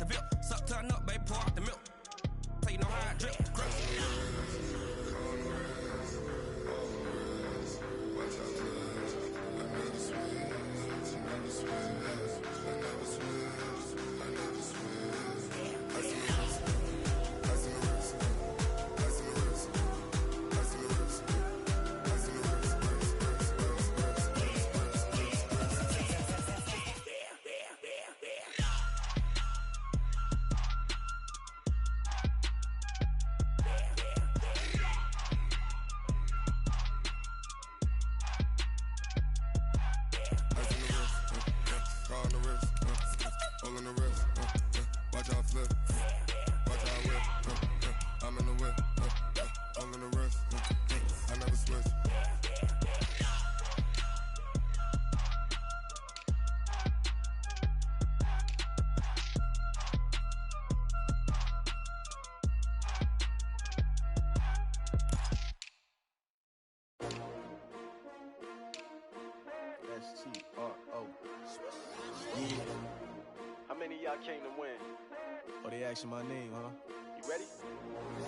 the VIP. Suck, turn up, baby, pour out the milk. Play no high drip. S-T-R-O. Yeah. How many of y'all came to win? Oh, they asking my name, huh? You ready?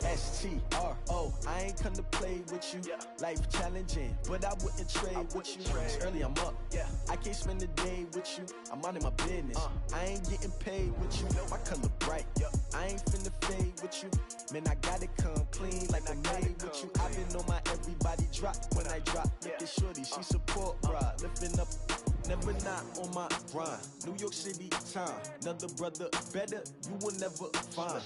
S-T-R-O. I ain't come to play with you. Yeah. Life challenging, but I wouldn't trade with you. It's early, I'm up. Yeah. I can't spend the day with you. I'm minding my business. I ain't getting paid with you. My color bright. I ain't finna fade with you. Man, I got it come clean like I'm made with you. I've been on my everybody drop when I drop. Look at shorty, she support ride. Lifting up, never not on my grind. New York City time. Another brother better, you will never find.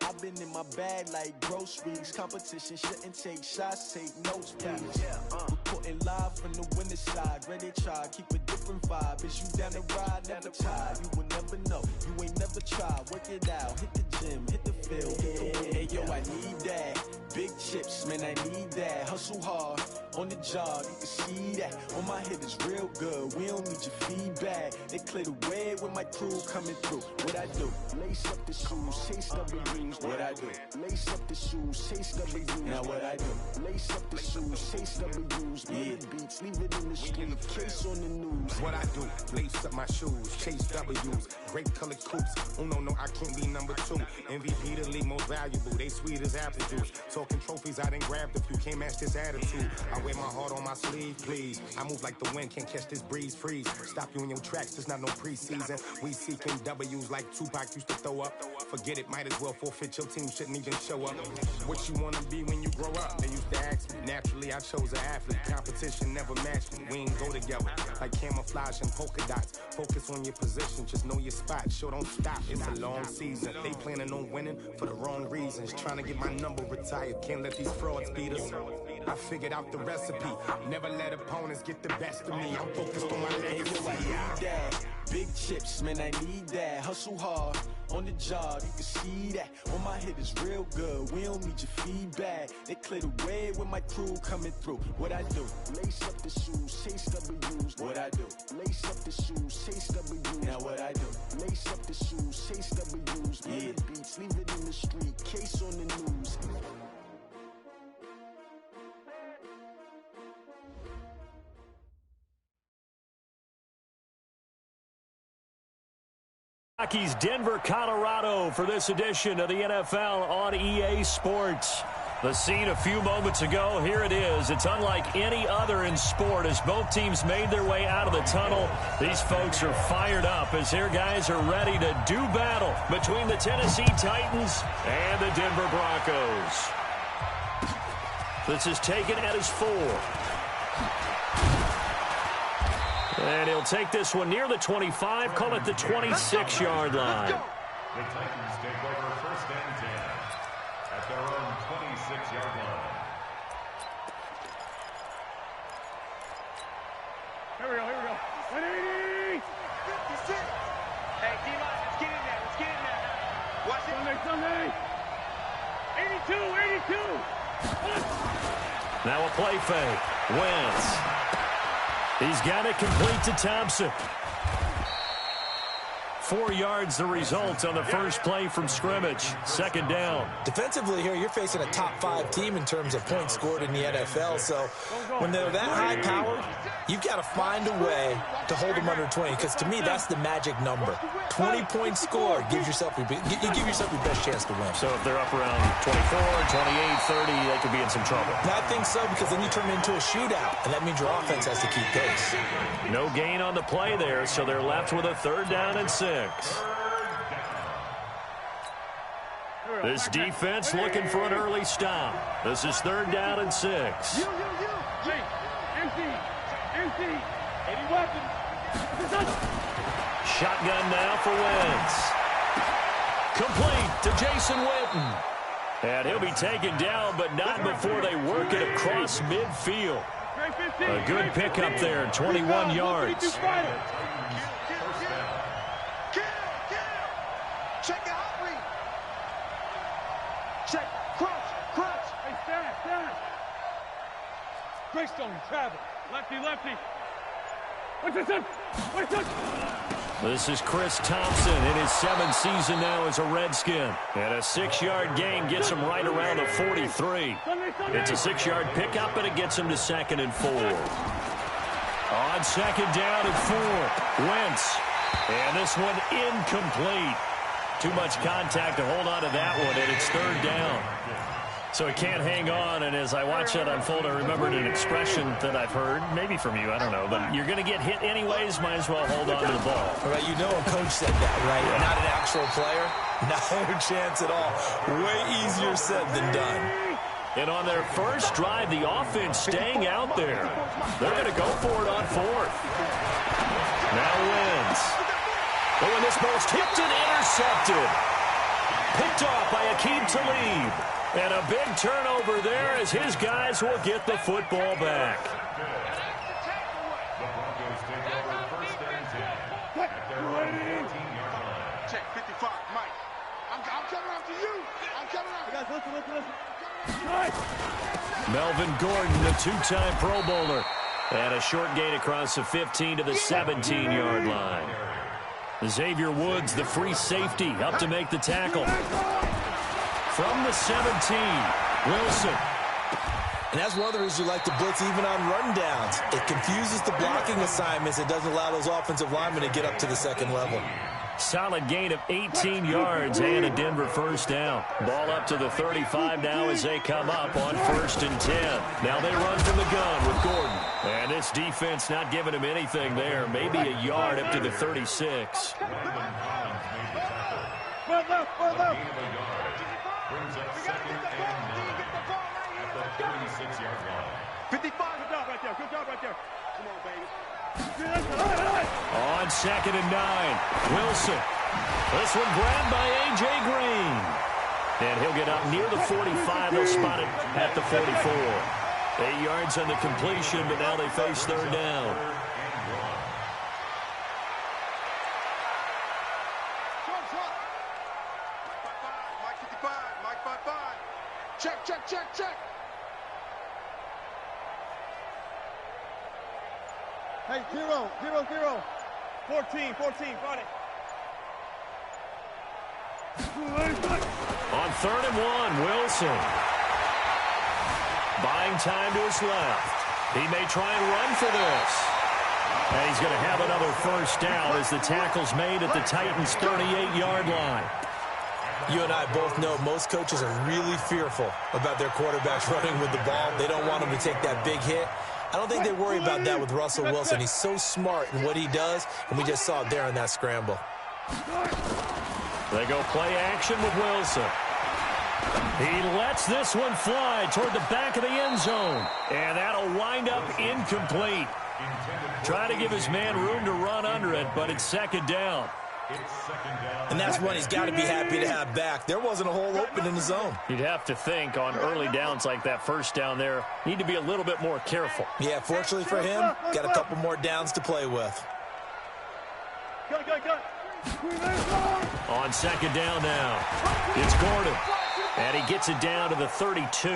I've been in my bag like groceries. Competition shouldn't take shots, take notes, please. Reporting live from the winning side. Ready to try, keep a different vibe. Is you down the ride, never tired. You will never know, you ain't never tried. Work it out, hit the gym, hit the field, hit the wind. Hey yo, I need that. Big chips, man, I need that. Hustle hard, on the job, you can see that. On my head is real good, we don't need your feedback. They clear the way with my crew coming through. What I do? Lace up the shoes, chase W's. What I do? Lace up the shoes, chase W's. Now what I do? Lace up the shoes, chase W's. Million beats, leave it in the street, case on the news. What I do? Lace up my shoes, chase W's. Great colored coops. Oh no, I can't be number 2. MVP the league most valuable. They sweet as apple juice. Talking trophies, I done grabbed a few. Can't match this attitude. I wear my heart on my sleeve, please. I move like the wind, can't catch this breeze, freeze. Stop you in your tracks, there's not no preseason. We seeking W's like Tupac used to throw up. Forget it, might as well forfeit. Your team shouldn't even show up. What you wanna be when you grow up? They used to ask me. Naturally, I chose an athlete. Competition never matched me. We ain't go together like camouflage and polka dots. Focus on your position, just know your spot. Sure, don't stop. It's a long season. They planning on winning for the wrong reasons. Trying to get my number retired. Can't let these frauds beat us. I figured out the recipe. Never let opponents get the best of me. I'm focused on my legacy. I need that. Big chips, man, I need that. Hustle hard, on the job, you can see that. On my head is real good, we don't need your feedback. They clear the way with my crew coming through. What I do? Lace up the shoes, chase W's. What I do? Lace up the shoes, chase W's. Now what I do? Lace up the shoes, chase W's. Million beats, leave it in the street, case on the news. Rockies, Denver, Colorado for this edition of the NFL on EA Sports. The scene a few moments ago, here it is. It's unlike any other in sport as both teams made their way out of the tunnel. These folks are fired up as their guys are ready to do battle between the Tennessee Titans and the Denver Broncos. This is taken at his 4. And he'll take this one near the 25, call it the 26-yard line. The Titans take over first and 10 at their own 26-yard line. Here we go. 180! Hey, D-line, let's get in there. Watch it. Sunday. 82! Now a play fake. Wentz. He's got it complete to Thompson. 4 yards the result on the first play from scrimmage. Second down. Defensively here, you're facing a top 5 team in terms of points scored in the NFL. So when they're that high powered, you've got to find a way to hold them under 20. Because to me, that's the magic number. 20 points scored gives yourself you give yourself your best chance to win. So if they're up around 24, 28, 30, they could be in some trouble. I think so, because then you turn it into a shootout, and that means your offense has to keep pace. No gain on the play there, so they're left with a 3rd down and 6. This defense looking for an early stop. This is 3rd down and 6. Empty. Any weapons? Shotgun now for Wentz. Complete to Jason Witten. And he'll be taken down, but not before they work it across midfield. A good pickup there, 21 yards. Check the hot read. Check. Crunch. Hey, stand. Greystone, travel. Lefty. This is Chris Thompson in his 7th season now as a Redskin. And a 6-yard gain gets him right around the 43. It's a 6-yard pickup, and it gets him to 2nd and 4. On 2nd down and 4, Wentz. And this one incomplete. Too much contact to hold on to that one, and it's 3rd down. So he can't hang on, and as I watch that unfold, I remembered an expression that I've heard, maybe from you, I don't know, but you're going to get hit anyways, might as well hold on to the ball. All right, you know a coach said that, right? Yeah. Not an actual player. Not a chance at all. Way easier said than done. And on their first drive, the offense staying out there. They're going to go for it on 4th. Now Wentz. Oh, and this ball's tipped and intercepted. Picked off by Aqib Talib. And a big turnover there as his guys will get the football back. The Broncos take over 1st and 10 at their own 14-yard line. Check 55, Mike. I'm coming after you. I'm coming after you. Guys, listen. Melvin Gordon, a 2-time Pro Bowler. And a short gain across the 15 to the 17-yard line. Xavier Woods, the free safety, up to make the tackle. From the 17, Wilson. And that's one of the reasons you like to blitz even on rundowns. It confuses the blocking assignments. It doesn't allow those offensive linemen to get up to the 2nd level. Solid gain of 18 yards and a Denver 1st down. Ball up to the 35 now as they come up on 1st and 10. Now they run from the gun with Gordon. And this defense not giving him anything there. Maybe a yard up to the 36. Brings up 2nd and 9 at the 36-yard line. 55. Good job right there. Come on, baby. On 2nd and 9, Wilson. This one grabbed by A.J. Green. And he'll get up near the 45. They'll spot it at the 44. 8 yards on the completion, but now they face 3rd down. Check. Hey, 0. 14, Friday. On 3rd and 1, Wilson. Buying time to his left. He may try and run for this. And he's going to have another 1st down as the tackle's made at the Titans' 38-yard line. You and I both know most coaches are really fearful about their quarterbacks running with the ball. They don't want them to take that big hit. I don't think they worry about that with Russell Wilson. He's so smart in what he does, and we just saw it there in that scramble. They go play action with Wilson. He lets this one fly toward the back of the end zone. And that'll wind up incomplete. Trying to give his man room to run under it, but it's 2nd down. And that's one he's got to be happy to have back. There wasn't a hole open in the zone. You'd have to think on early downs like that 1st down there, need to be a little bit more careful. Yeah, fortunately for him, got a couple more downs to play with. On 2nd down now, it's Gordon. And he gets it down to the 32.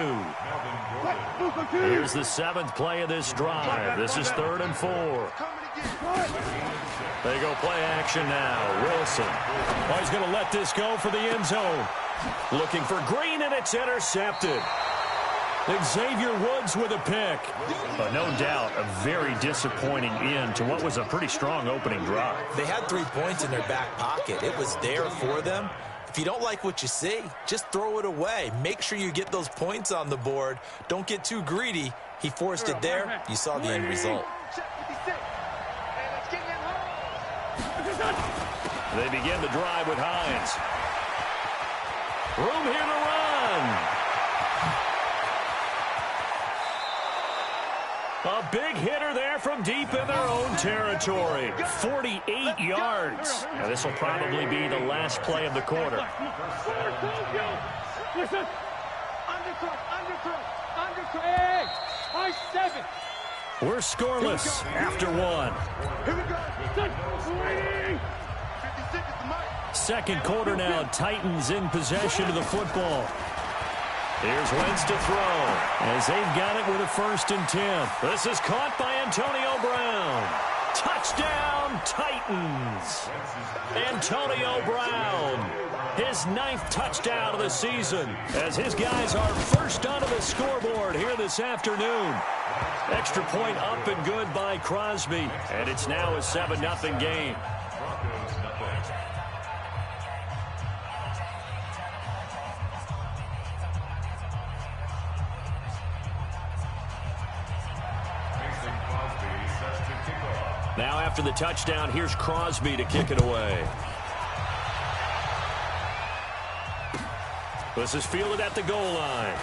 Here's the 7th play of this drive. This is 3rd and 4. They go play action now. Wilson. Oh, he's going to let this go for the end zone. Looking for Green, and it's intercepted. Xavier Woods with a pick. But no doubt a very disappointing end to what was a pretty strong opening drive. They had 3 points in their back pocket. It was there for them. If you don't like what you see, just throw it away. Make sure you get those points on the board. Don't get too greedy. He forced it there. You saw the end result. They begin the drive with Hines. Room here to run. A big hitter there from deep in their own territory. 48 yards. Now, this will probably be the last play of the quarter. Listen. Undercut. Hey, high 7. We're scoreless after one. Here we go. Waiting. Second quarter now. Titans in possession of the football. Here's Wentz to throw as they've got it with a 1st and 10. This is caught by Antonio Brown. Touchdown, Titans. Antonio Brown, his 9th touchdown of the season as his guys are first onto the scoreboard here this afternoon. Extra point up and good by Crosby, and it's now a 7-0 game. Now after the touchdown, here's Crosby to kick it away. This is fielded at the goal line.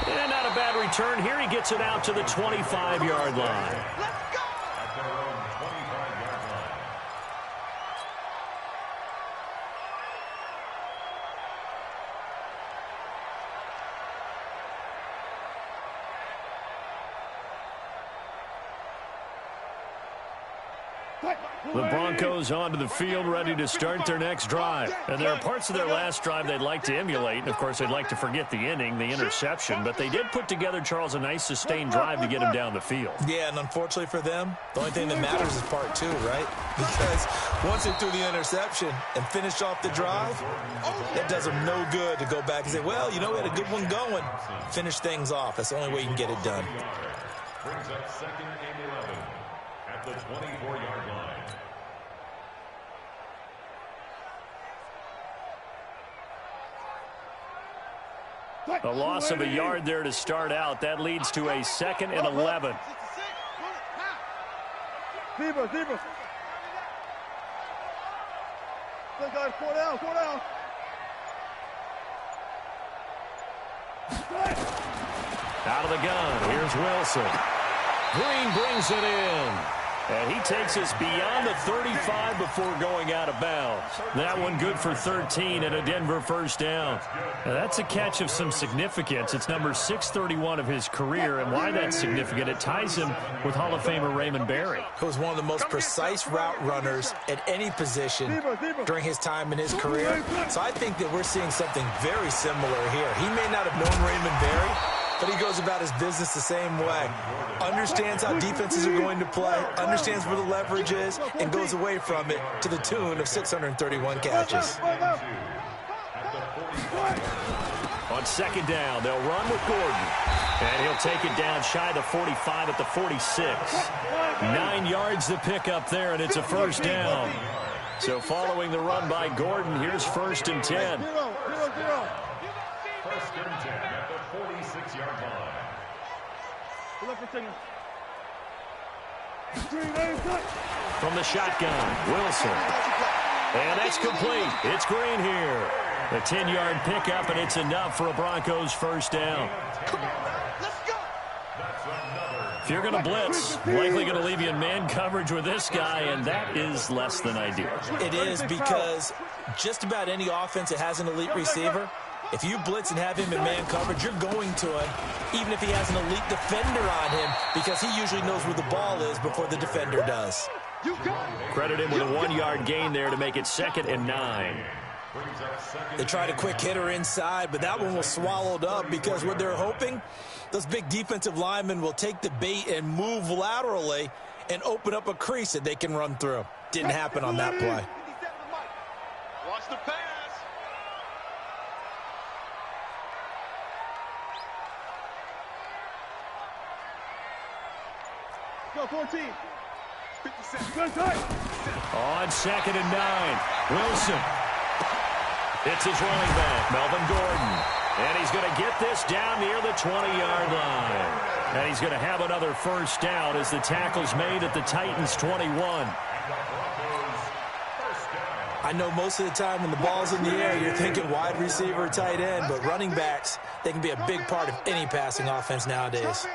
And not a bad return here. He gets it out to the 25-yard line. Let's go. At their own 25-yard line. The Broncos onto the field, ready to start their next drive. And there are parts of their last drive they'd like to emulate. And, of course, they'd like to forget the inning, the interception. But they did put together, Charles, a nice sustained drive to get him down the field. Yeah, and unfortunately for them, the only thing that matters is part 2, right? Because once they threw the interception and finished off the drive, that does them no good to go back and say, well, you know, we had a good one going. Finish things off. That's the only way you can get it done. Brings up 2nd and 11 at the 24-yard line. A loss of a yard there to start out. That leads to a 2nd and 11. Zebra. Good guys, 4 down. Out of the gun, here's Wilson. Green brings it in. And he takes us beyond the 35 before going out of bounds. That one good for 13 and a Denver 1st down. Now that's a catch of some significance. It's number 631 of his career, and why that's significant, it ties him with Hall of Famer Raymond Berry. He was one of the most precise route runners at any position during his time in his career. So I think that we're seeing something very similar here. He may not have known Raymond Berry, but he goes about his business the same way. Understands how defenses are going to play, understands where the leverage is, and goes away from it to the tune of 631 catches. On 2nd down, they'll run with Gordon. And he'll take it down shy the 45 at the 46. 9 yards to pick up there, and it's a 1st down. So following the run by Gordon, here's 1st and 10. 1st and 10 at the 46-yard line. From the shotgun, Wilson. And that's complete. It's Green here. A 10-yard pickup, and it's enough for a Broncos 1st down. If you're going to blitz, likely going to leave you in man coverage with this guy, and that is less than ideal. It is, because just about any offense that has an elite receiver, if you blitz and have him in man coverage, you're going to him, even if he has an elite defender on him, because he usually knows where the ball is before the defender does. Credit him with a 1-yard gain there to make it 2nd and 9. They tried a quick hitter inside, but that one was swallowed up because what they're hoping, those big defensive linemen will take the bait and move laterally and open up a crease that they can run through. Didn't happen on that play. Watch the pass. Go 14. 57. Good time. On 2nd and 9, Wilson. It's his running back, Melvin Gordon. And he's going to get this down near the 20-yard line. And he's going to have another first down as the tackle's made at the Titans' 21. I know most of the time when the ball's in the air, you're thinking wide receiver, tight end, but running backs, they can be a big part of any passing offense nowadays.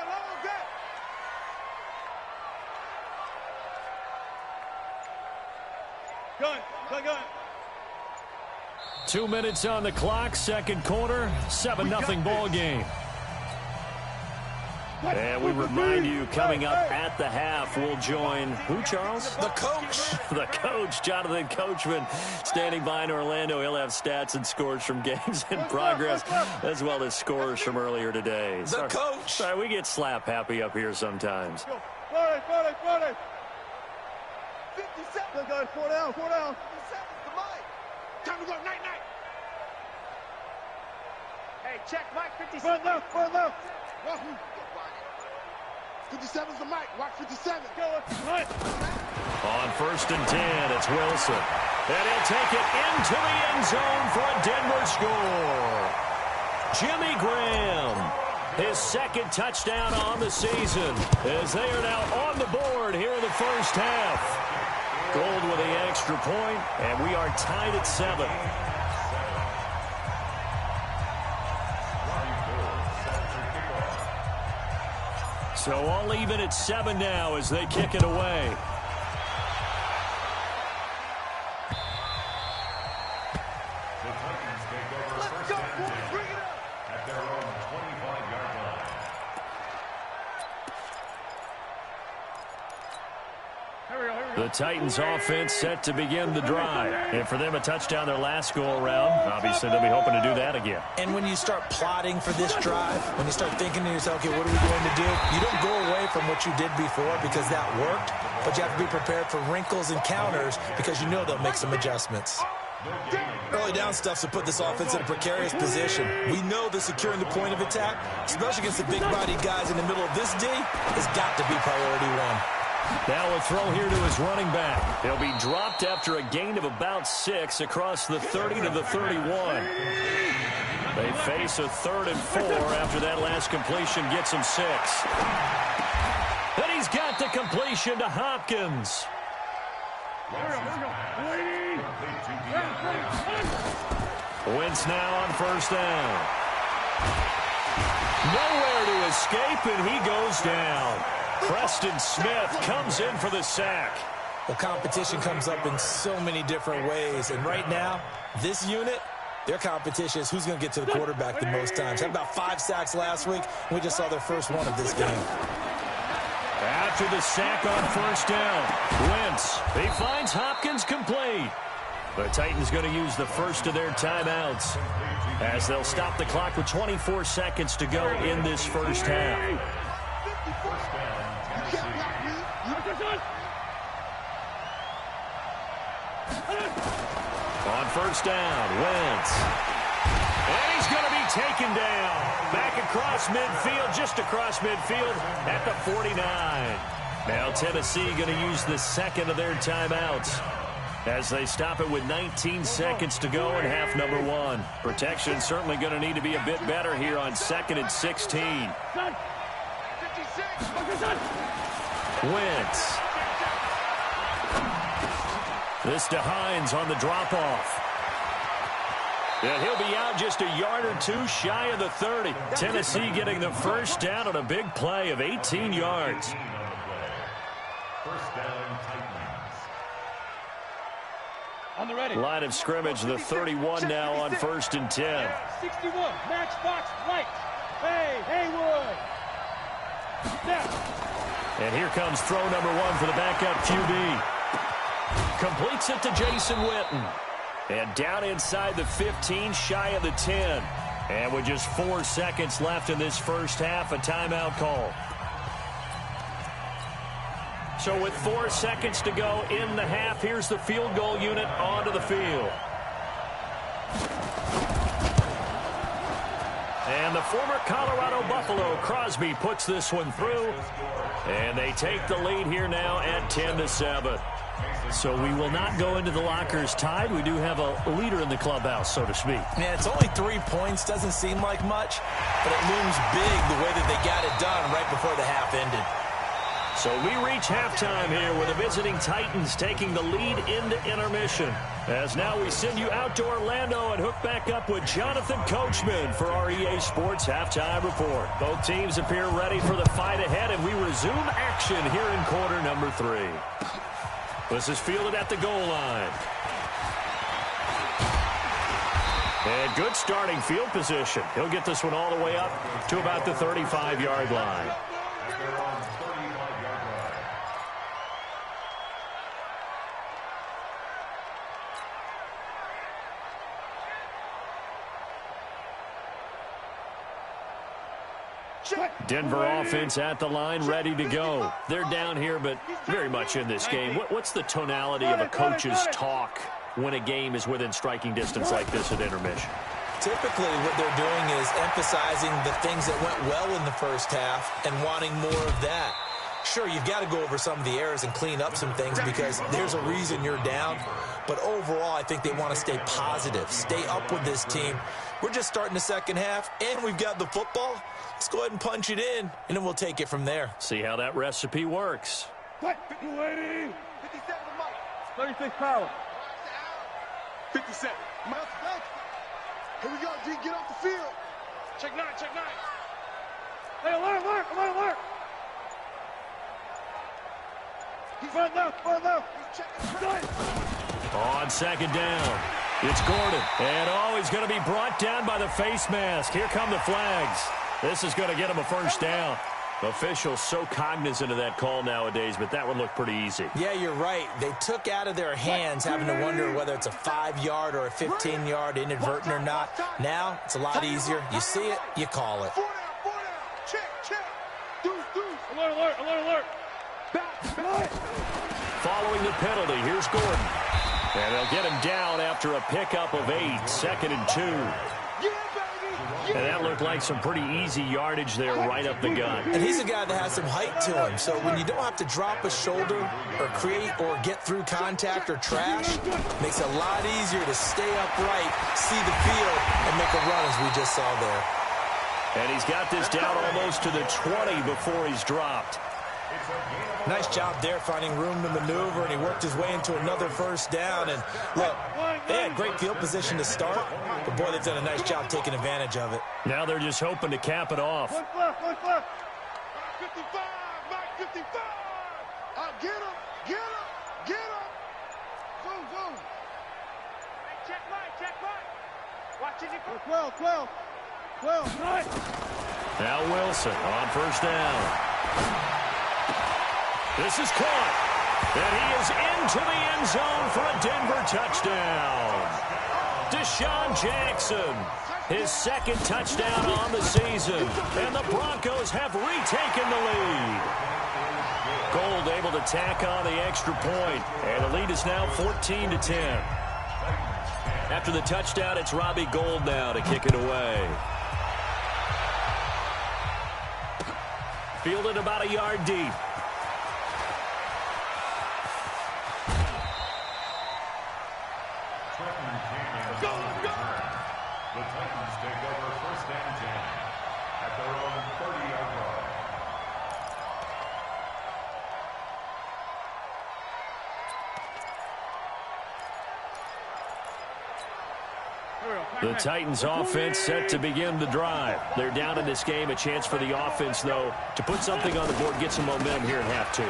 Gun. 2 minutes on the clock, second quarter, 7-0 ball game. And we remind you, coming up at the half, we'll join who, Charles? The coach. The coach, Jonathan Coachman, standing by in Orlando. He'll have stats and scores from games in progress, as well as scores from earlier today. The coach. Sorry, we get slap happy up here sometimes. 40. 57. Guys, 4 down. 4 down. 57's the mic. Time to go. Night. Hey, check Mike 57. Front left. 57's the mic. Watch 57. Go. Right. On 1st and 10, it's Wilson. And he'll take it into the end zone for a Denver score. Jimmy Graham, his second touchdown on the season, as they are now on the board here in the first half. Gold with the extra point, and we are tied at 7. So all even at 7 now as they kick it away. The Titans take over first down and 10 at their own 25-yard line. The Titans offense set to begin the drive. And for them, a touchdown their last go-around. Obviously, they'll be hoping to do that again. And when you start plotting for this drive, when you start thinking to yourself, okay, what are we going to do? You don't go away from what you did before because that worked, but you have to be prepared for wrinkles and counters because you know they'll make some adjustments. Early down stuff to put this offense in a precarious position. We know that securing the point of attack, especially against the big-bodied guys in the middle of this D, has got to be priority one. Now a throw here to his running back. He'll be dropped after a gain of about 6 across the 30 to the 31. They face a 3rd and 4 after that last completion gets him 6. And he's got the completion to Hopkins. Wentz now on first down. Nowhere to escape, and he goes down. Preston Smith comes in for the sack. Well, competition comes up in so many different ways. And right now, this unit, their competition is who's going to get to the quarterback the most times. Had about 5 sacks last week. We just saw their first one of this game. After the sack on first down, Wentz, he finds Hopkins complete. The Titans going to use the first of their timeouts as they'll stop the clock with 24 seconds to go in this first half. On first down, Wentz. And he's going to be taken down. Back across midfield, just across midfield at the 49. Now Tennessee going to use the second of their timeouts as they stop it with 19 seconds to go in half number 1. Protection certainly going to need to be a bit better here on 2nd and 16. Wentz. This to Hines on the drop-off. And he'll be out just a yard or 2 shy of the 30. Tennessee getting the first down on a big play of 18 yards. First down, Titans. On the ready. Line of scrimmage, the 31 now on 1st and 10. 61, Matchbox White. Hey, Haywood. Snap. And here comes throw number 1 for the backup QB. Completes it to Jason Witten. And down inside the 15, shy of the 10. And with just 4 seconds left in this first half, a timeout call. So with 4 seconds to go in the half, here's the field goal unit onto the field. And the former Colorado Buffalo, Crosby, puts this one through. And they take the lead here now at 10-7. So we will not go into the lockers tied. We do have a leader in the clubhouse, so to speak. Man, it's only 3 points. Doesn't seem like much, but it looms big the way that they got it done right before the half ended. So we reach halftime here with the visiting Titans taking the lead into intermission. As now we send you out to Orlando and hook back up with Jonathan Coachman for our EA Sports Halftime Report. Both teams appear ready for the fight ahead, and we resume action here in quarter number 3. This is fielded at the goal line. And good starting field position. He'll get this one all the way up to about the 35-yard line. Denver offense at the line, ready to go. They're down here, but very much in this game. What's the tonality of a coach's talk when a game is within striking distance like this at intermission? Typically, what they're doing is emphasizing the things that went well in the first half and wanting more of that. Sure, you've got to go over some of the errors and clean up some things because there's a reason you're down. But overall, I think they want to stay positive, stay up with this team. We're just starting the second half, and we've got the football. Let's go ahead and punch it in, and then we'll take it from there. See how that recipe works. 57 Mike. 36 power. 57. Here we go, G. Get off the field. Check 9, check 9. Hey, alert. He's right left. He's checking. On second down, it's Gordon. And, he's going to be brought down by the face mask. Here come the flags. This is going to get him a first down. Officials so cognizant of that call nowadays, but that would look pretty easy. Yeah, you're right. They took out of their hands having to wonder whether it's a 5-yard or a 15-yard inadvertent or not. Now, it's a lot easier. You see it, you call it. 4 down. Check. Deuce. Alert. Back. Following the penalty, here's Gordon. And they'll get him down after a pickup of 8, 2nd and 2. And that looked like some pretty easy yardage there right up the gut. And he's a guy that has some height to him. So when you don't have to drop a shoulder or create or get through contact or trash, makes it a lot easier to stay upright, see the field, and make a run as we just saw there. And he's got this down almost to the 20 before he's dropped. Nice job there finding room to maneuver, and he worked his way into another first down. And look, they had great field position to start, but boy, they've done a nice job taking advantage of it. Now they're just hoping to cap it off. Look left. 55, Mike 55. Get him. Zoom. Hey, check Mike. Watching you. 12. Right. Now Wilson on first down. This is caught. And he is into the end zone for a Denver touchdown. Deshaun Jackson, his second touchdown on the season. And the Broncos have retaken the lead. Gold able to tack on the extra point. And the lead is now 14-10. After the touchdown, it's Robbie Gould now to kick it away. Fielded about a yard deep. The Titans take over first and 10 at their own 30-yard line. The Titans offense set to begin the drive. They're down in this game. A chance for the offense, though, to put something on the board, get some momentum here in half 2.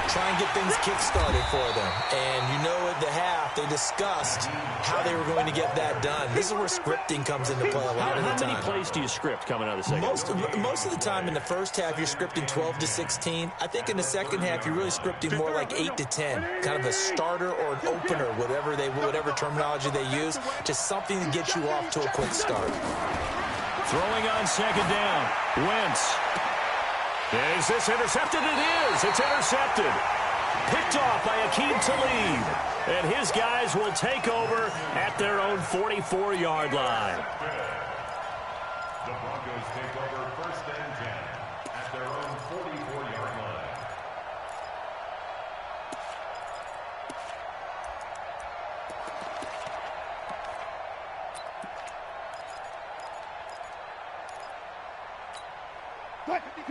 Try and get things kick-started for them. And you know at the half, they discussed how they were going to get that done. This is where scripting comes into play a lot of the time. How many plays do you script coming out of the second half? Most of the time in the first half, you're scripting 12 to 16. I think in the second half, you're really scripting more like 8 to 10. Kind of a starter or an opener, whatever terminology they use. Just something to get you off to a quick start. Throwing on second down. Wentz. Is this intercepted? It is. It's intercepted. Picked off by Akeem Talib. And his guys will take over at their own 44-yard line. The Broncos take over 1st and 10 at their own 44-yard line.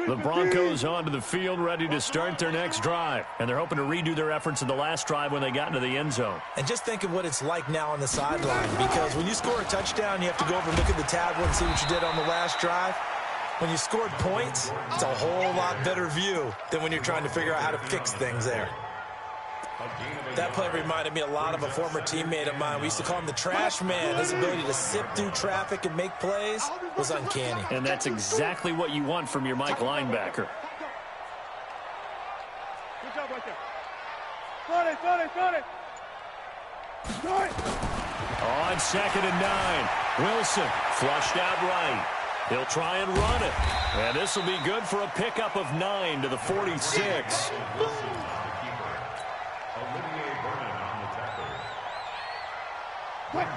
The Broncos onto the field, ready to start their next drive. And they're hoping to redo their efforts in the last drive when they got into the end zone. And just think of what it's like now on the sideline, because when you score a touchdown, you have to go over and look at the tablet and see what you did on the last drive. When you scored points, it's a whole lot better view than when you're trying to figure out how to fix things there. That play reminded me a lot of a former teammate of mine. We used to call him the trash man. His ability to sift through traffic and make plays was uncanny. And that's exactly what you want from your Mike linebacker. Good job right there. Got it. On 2nd and 9, Wilson flushed out right. He'll try and run it. And this will be good for a pickup of 9 to the 46.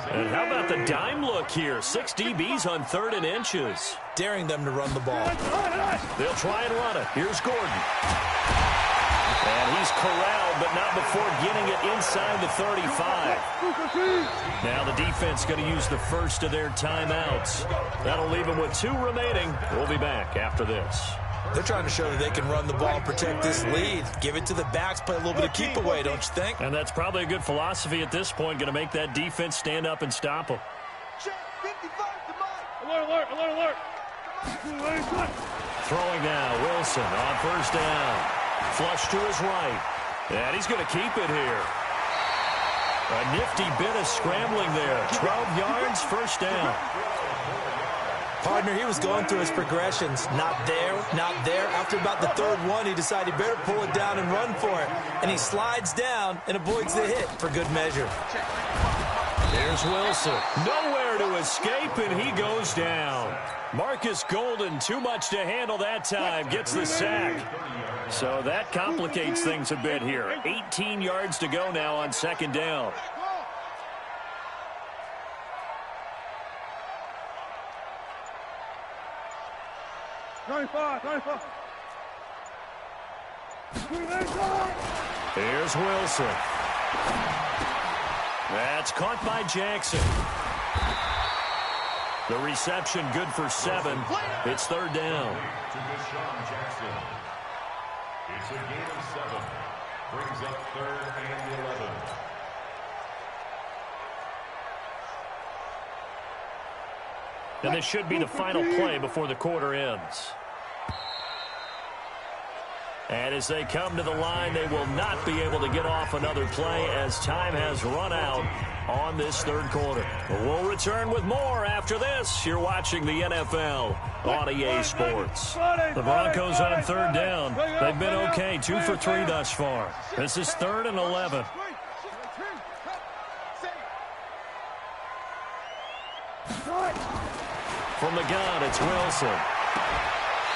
And how about the dime look here? 6 DBs on 3rd and inches. Daring them to run the ball. They'll try and run it. Here's Gordon. And he's corralled, but not before getting it inside the 35. Now the defense going to use the first of their timeouts. That'll leave them with 2 remaining. We'll be back after this. They're trying to show that they can run the ball and protect this lead. Give it to the backs, play a little bit of keep away, don't you think? And that's probably a good philosophy at this point, going to make that defense stand up and stop them. Alert. Throwing now, Wilson on 1st down. Flush to his right. And he's going to keep it here. A nifty bit of scrambling there. 12 yards, 1st down. Partner, he was going through his progressions. Not there. After about the 3rd one, he decided he better pull it down and run for it. And he slides down and avoids the hit for good measure. There's Wilson. Nowhere to escape, and he goes down. Marcus Golden, too much to handle that time, gets the sack. So that complicates things a bit here. 18 yards to go now on 2nd down. Here's Wilson. That's caught by Jackson. The reception good for 7. It's 3rd down. It's a gain of 7. Brings up 3rd and 11. And this should be the final play before the quarter ends. And as they come to the line, they will not be able to get off another play as time has run out on this 3rd quarter. We'll return with more after this. You're watching the NFL on EA Sports. The Broncos on 3rd down. They've been okay, 2 for 3 thus far. This is 3rd and 11. From the gun, it's Wilson.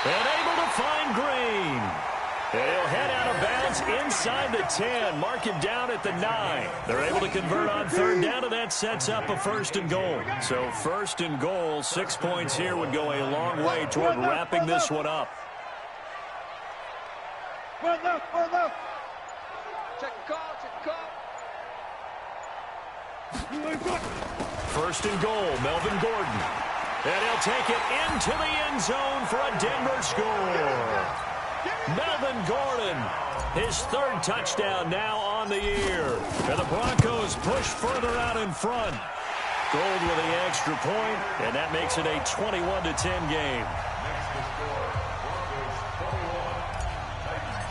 And able to find Green. And he'll head out of bounds inside the 10. Mark him down at the 9. They're able to convert on 3rd down, and that sets up a 1st and goal. So 1st and goal, 6 points here would go a long way toward wrapping this one up. Left. Check the call. 1st and goal, Melvin Gordon. And he'll take it into the end zone for a Denver score. Melvin Gordon, his 3rd touchdown now on the year. And the Broncos push further out in front. Gold with the extra point, and that makes it a 21-10 game. Next to score, Broncos 21, Titans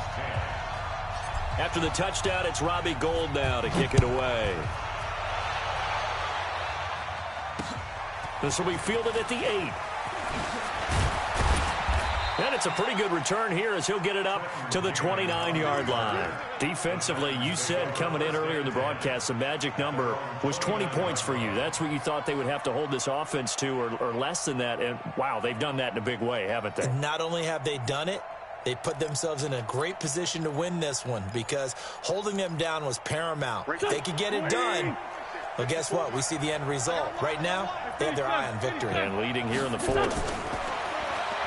10. After the touchdown, it's Robbie Gould now to kick it away. This will be fielded at the 8. And it's a pretty good return here as he'll get it up to the 29-yard line. Defensively, you said coming in earlier in the broadcast, the magic number was 20 points for you. That's what you thought they would have to hold this offense to, or less than that. And, wow, they've done that in a big way, haven't they? And not only have they done it, They put themselves in a great position to win this one because holding them down was paramount. They could get it done. Well, guess what? We see the end result. Right now, they have their eye on victory. And leading here in the fourth.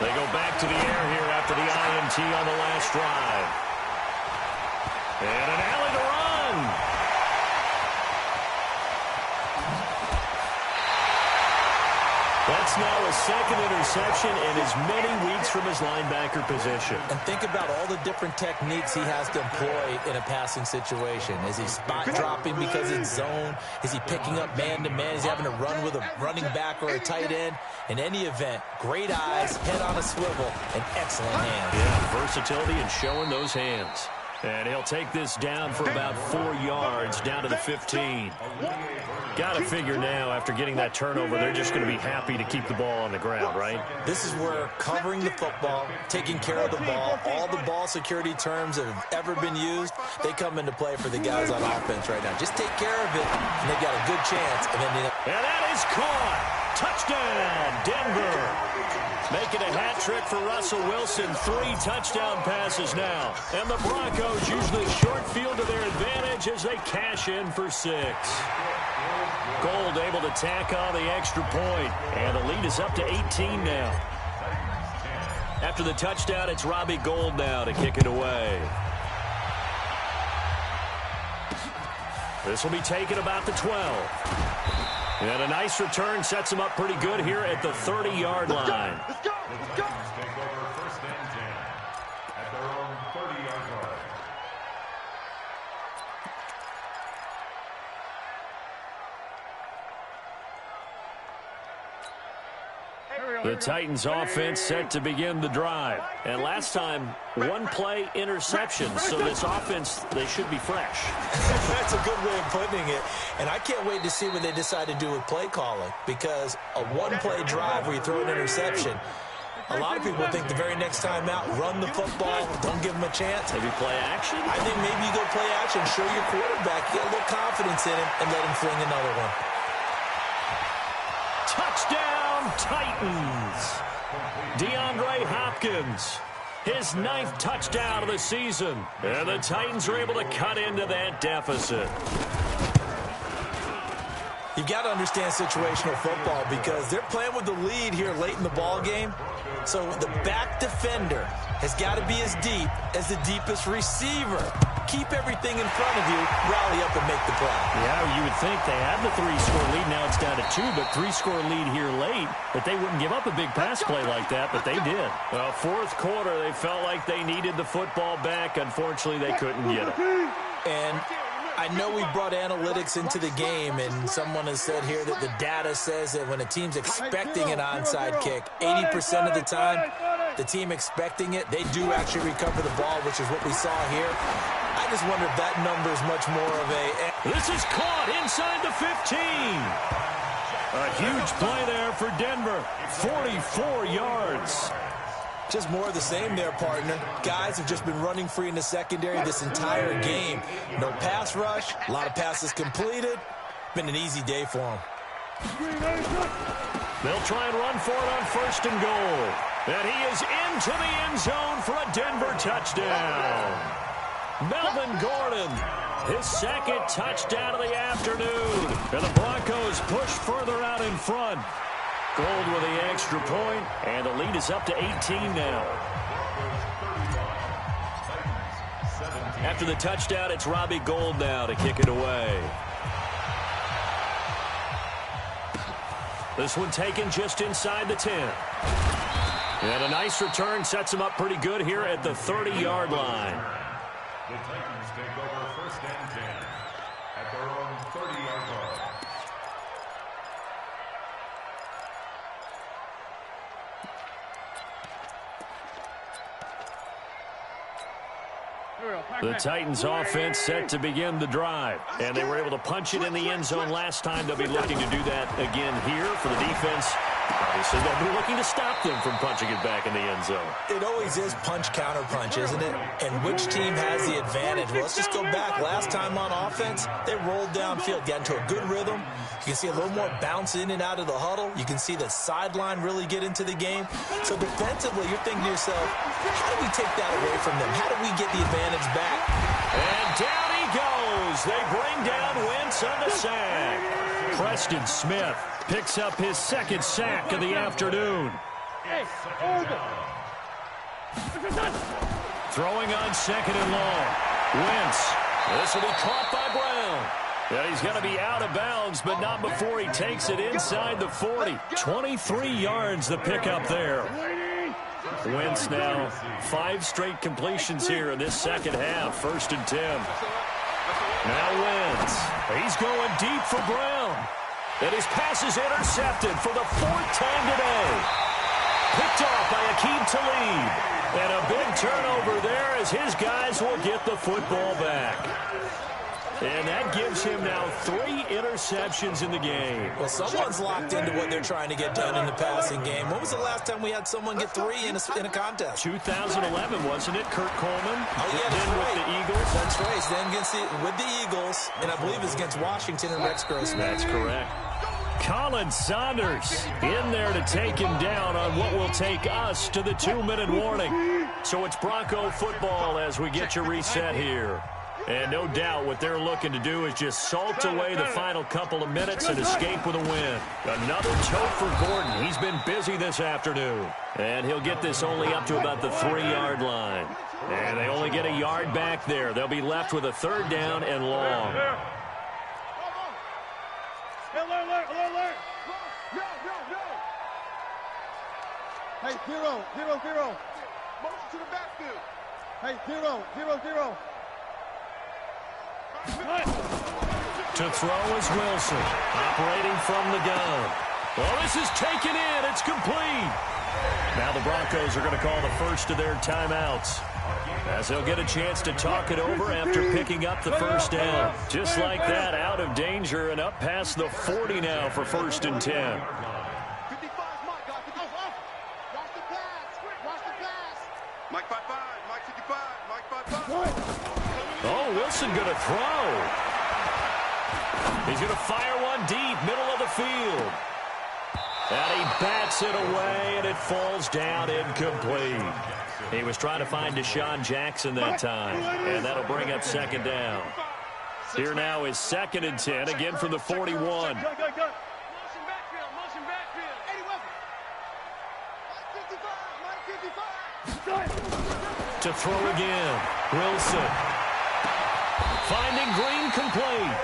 They go back to the air here after the INT on the last drive. And an alley to run. That's now a second interception in as many weeks from his linebacker position. And think about all the different techniques he has to employ in a passing situation. Is he spot dropping because it's zone? Is he picking up man-to-man? Is he having to run with a running back or a tight end? In any event, great eyes, head on a swivel, and excellent hands. Yeah, versatility and showing those hands. And he'll take this down for about 4 yards, down to the 15. Got to figure now, after getting that turnover, they're just going to be happy to keep the ball on the ground, right? This is where covering the football, taking care of the ball, all the ball security terms that have ever been used, they come into play for the guys on offense right now. Just take care of it, and they've got a good chance. And that is caught. Touchdown, Denver. Making a hat trick for Russell Wilson. 3 touchdown passes now. And the Broncos use the short field to their advantage as they cash in for 6. Gold able to tack on the extra point. And the lead is up to 18 now. After the touchdown, it's Robbie Gould now to kick it away. This will be taken about the 12. And a nice return sets him up pretty good here at the 30-yard line. Let's go. Take over first and 10 at their own 30-yard line. The Titans offense set to begin the drive. And last time, 1-play interception. So this offense, they should be fresh. That's a good way of putting it. And I can't wait to see what they decide to do with play calling. Because a 1-play drive where you throw an interception, a lot of people think the very next time out, run the football, don't give them a chance. Maybe play action? I think maybe you go play action, show your quarterback, get a little confidence in him, and let him fling another one. Touchdown, Titans. DeAndre Hopkins, his 9th touchdown of the season. And the Titans are able to cut into that deficit. You've got to understand situational football because they're playing with the lead here late in the ball game. So the back defender has got to be as deep as the deepest receiver. Keep everything in front of you, rally up and make the play. Yeah, you would think they had the 3-score lead. Now it's down to 2, but 3-score lead here late. But they wouldn't give up a big pass play like that, but they did. Well, 4th quarter, they felt like they needed the football back. Unfortunately, they couldn't get it. And I know we brought analytics into the game, and someone has said here that the data says that when a team's expecting an onside kick, 80% of the time, the team expecting it, they do actually recover the ball, which is what we saw here. I just wonder if that number is much more of a... This is caught inside the 15. A huge play there for Denver. 44 yards. Just more of the same there, partner. Guys have just been running free in the secondary this entire game. No pass rush, a lot of passes completed. Been an easy day for them. They'll try and run for it on 1st and goal. And he is into the end zone for a Denver touchdown. Melvin Gordon, his 2nd touchdown of the afternoon. And the Broncos push further out in front. Gould with the extra point, and the lead is up to 18 now. After the touchdown, it's Robbie Gould now to kick it away. This one taken just inside the 10. And a nice return sets him up pretty good here at the 30-yard line. The Titans take over first and 10 at their own 30-yard line. The Titans offense set to begin the drive. And they were able to punch it in the end zone last time. They'll be looking to do that again here for the defense. Obviously, they'll be looking to stop them from punching it back in the end zone. It always is punch-counter-punch, isn't it? And which team has the advantage? Well, let's just go back. Last time on offense, they rolled downfield, got into a good rhythm. You can see a little more bounce in and out of the huddle. You can see the sideline really get into the game. So defensively, you're thinking to yourself, how do we take that away from them? How do we get the advantage back? And down he goes. They bring down Wentz on the sack. Preston Smith picks up his second sack of the afternoon. Throwing on second and long. Wentz. This will be caught by Brown. Yeah, he's going to be out of bounds, but not before he takes it inside the 40. 23 yards the pickup there. Wentz now 5 straight completions here in this second half. 1st and 10. Now Wentz. He's going deep for Brown. And his pass is intercepted for the 4th time today. Picked off by Aqib Talib. And a big turnover there as his guys will get the football back. And that gives him now 3 interceptions in the game. Well, someone's locked into what they're trying to get done in the passing game. When was the last time we had someone get 3 in a contest? 2011, wasn't it? Kurt Coleman. Oh, yeah, that's right. with the Eagles. That's right. Then with the Eagles, and I believe it's against Washington and Rex Grossman. That's correct. Colin Saunders in there to take him down on what will take us to the 2-minute warning. So it's Bronco football as we get you reset here. And no doubt what they're looking to do is just salt away the final couple of minutes and escape with a win. Another tote for Gordon. He's been busy this afternoon. And he'll get this only up to about the 3-yard line. And they only get a yard back there. They'll be left with a 3rd down and long. Alert! Hey, 0. Motion to the backfield. Hey, 0. To throw is Wilson, operating from the gun. Well, this is taken in. It's complete. Now the Broncos are going to call the first of their timeouts, as they'll get a chance to talk it over after picking up the 1st down. Just like that, out of danger and up past the 40 now for 1st and 10. Mike 55, Mike 55, Mike 55. Oh, Wilson going to throw. He's going to fire one deep, middle of the field. And he bats it away, and it falls down incomplete. He was trying to find Deshaun Jackson that time, and that'll bring up 2nd down. Here now is 2nd and 10, again from the 41. Motion backfield. Eddie Wilson. To throw again, Wilson. Finding Green complete.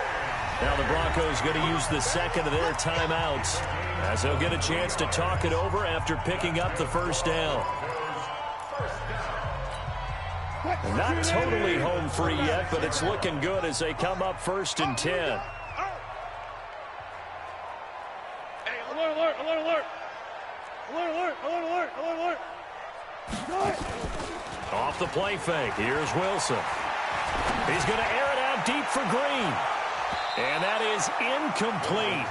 Now the Broncos going to use the 2nd of their timeouts, as they'll get a chance to talk it over after picking up the 1st down. Not totally home free yet, but it's looking good as they come up 1st and 10. Hey, alert. Off the play fake, here's Wilson. He's going to air it out deep for Green. And that is incomplete.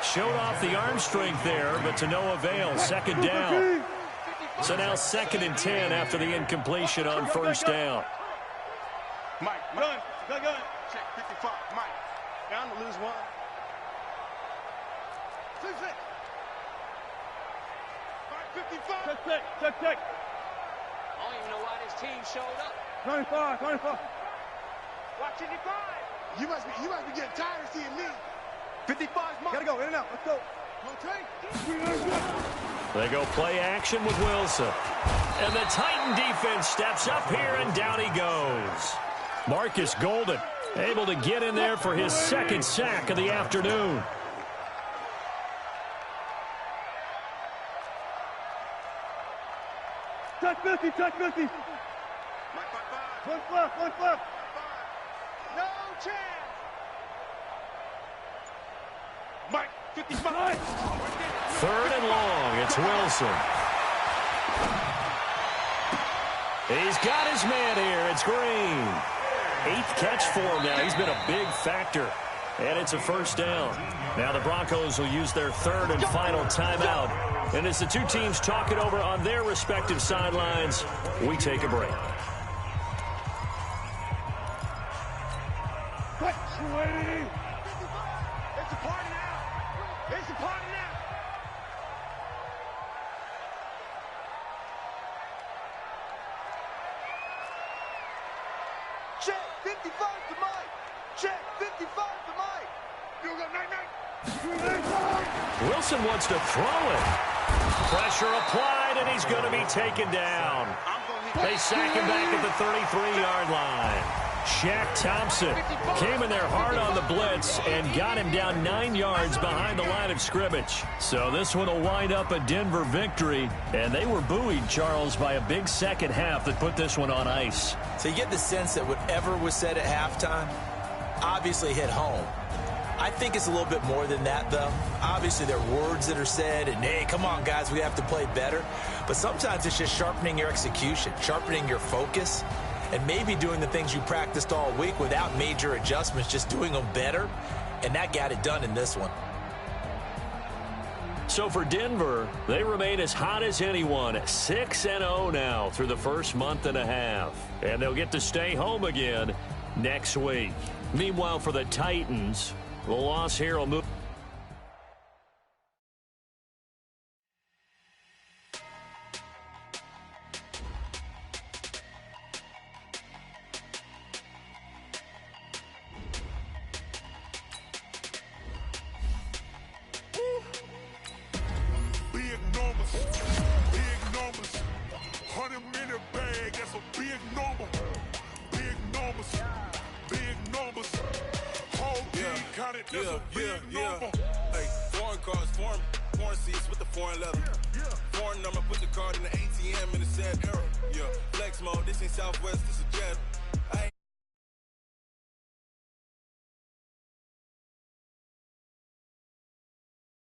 Showed off the arm strength there, but to no avail. 2nd down. So now 2nd and 10 after the incompletion on 1st down. Mike. Gun. Check 55, Mike. Down to lose 1. 6. Mike 55. Check. I don't even know why this team showed up. 25. Watch 55. You must be getting tired of seeing me. 55's mine. Gotta go, in and out. Let's go. They go play action with Wilson. And the Titan defense steps up here, and down he goes. Marcus Golden able to get in there for his 2nd sack of the afternoon. Touch 50. One fluff. No chance. Mike 55. 3rd and long. It's Wilson. He's got his man here. It's Green. 8th catch for him now. He's been a big factor And it's a first down. Now the Broncos will use their third and final timeout. And as the two teams talk it over on their respective sidelines, we take a break. It's a party now. It's a party now. Check 55 to Mike. Check 55 to Mike. You go night. Wilson wants to throw it. Pressure applied, and he's going to be taken down. They sack him back at the 33-yard line. Shaq Thompson came in there hard on the blitz and got him down 9 yards behind the line of scrimmage. So this one will wind up a Denver victory, and they were buoyed, Charles, by a big second half that put this one on ice. So you get the sense that whatever was said at halftime obviously hit home. I think it's a little bit more than that, though. Obviously, there are words that are said, and, hey, come on, guys, we have to play better. But sometimes it's just sharpening your execution, sharpening your focus, and maybe doing the things you practiced all week without major adjustments, just doing them better, and that got it done in this one. So for Denver, they remain as hot as anyone, 6-0 now through the first month and a half. And they'll get to stay home again next week. Meanwhile, for the Titans, the loss here will move. Hey, foreign cars, foreign seats with the foreign leather. Foreign number, put the card in the ATM in the sad era. Yeah, flex mode, this ain't Southwest, this is jet.